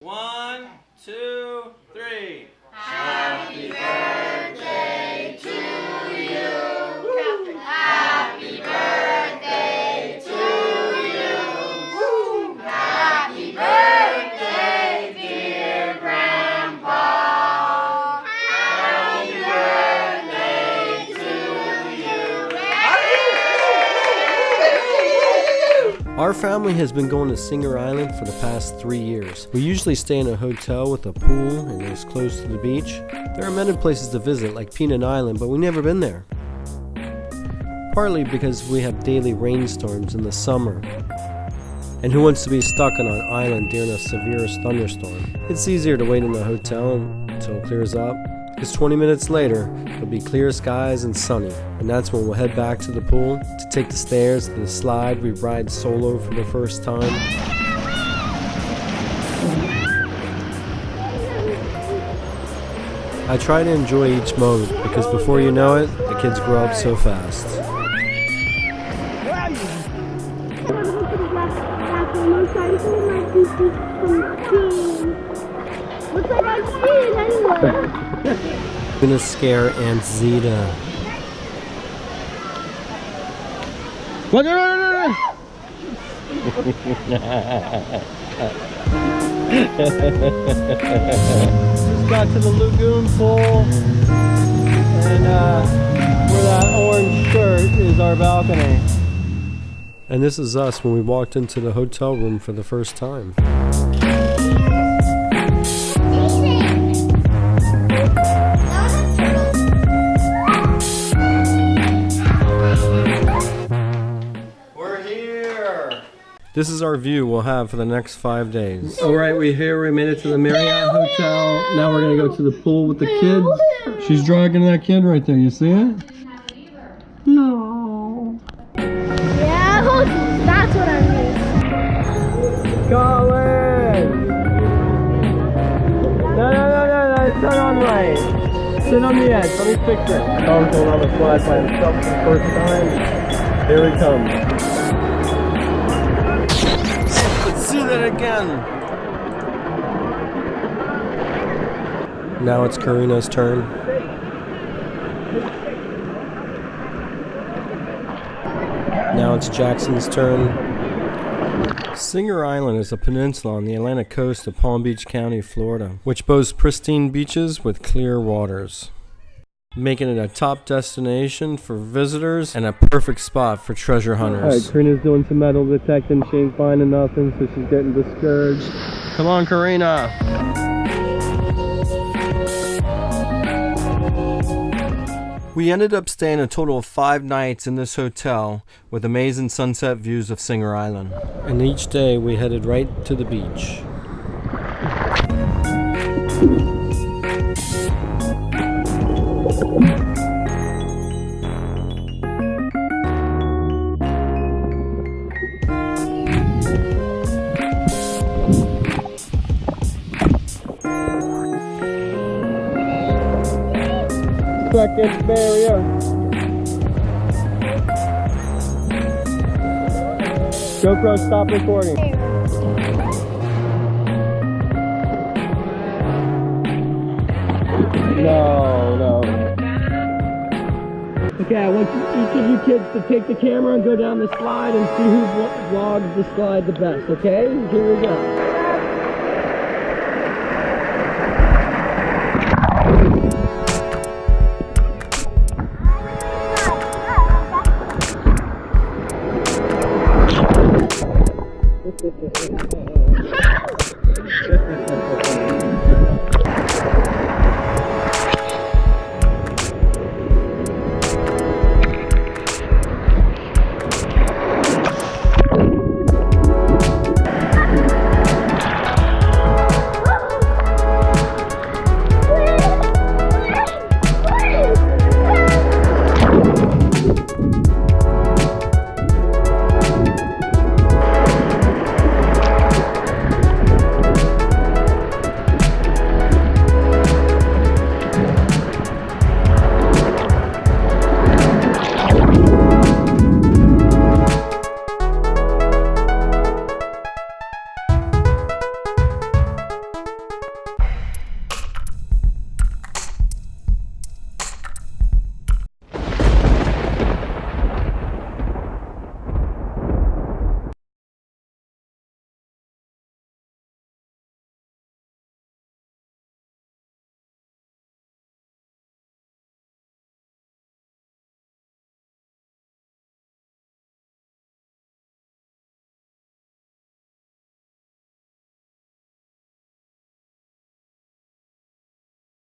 1, 2, 3. Happy birthday to you. Happy birthday to you. Happy birthday, dear Grandpa. Happy birthday to you. Our family has been going to Singer Island for the past 3 years. We usually stay in a hotel with a pool and is close to the beach. There are many places to visit like Peanut Island, but we've never been there. Partly because we have daily rainstorms in the summer. And who wants to be stuck on an island during a severe thunderstorm? It's easier to wait in the hotel until it clears up, because 20 minutes later, it'll be clear skies and sunny. And that's when we'll head back to the pool to take the stairs to the slide we ride solo for the first time. I try to enjoy each moment, because before you know it, the kids grow up so fast. Looks like I see it anyway. I'm gonna scare Aunt Zeta. What? Just got to the lagoon pool, and where that orange shirt is our balcony. And this is us when we walked into the hotel room for the first time. This is our view we'll have for the next 5 days. Alright, we made it to the Marriott Hotel. Now we're gonna go to the pool with the kids. She's dragging that kid right there, you see it? No. Yeah, that's what I mean. Colin! No, turn on right. Sit on the edge, let me fix it. Colin's going on the slide by himself for the first time. Here he comes. See that again. Now it's Karina's turn. Now it's Jackson's turn. Singer Island is a peninsula on the Atlantic coast of Palm Beach County, Florida, which boasts pristine beaches with clear waters, making it a top destination for visitors and a perfect spot for treasure hunters. Alright, Karina's doing some metal detecting. She ain't finding nothing, so she's getting discouraged. Come on, Karina! We ended up staying a total of 5 nights in this hotel with amazing sunset views of Singer Island. And each day we headed right to the beach. Second barrier. GoPro, stop recording. No. Okay, I want each of you kids to take the camera and go down the slide and see who vlogs the slide the best, okay? Here we go.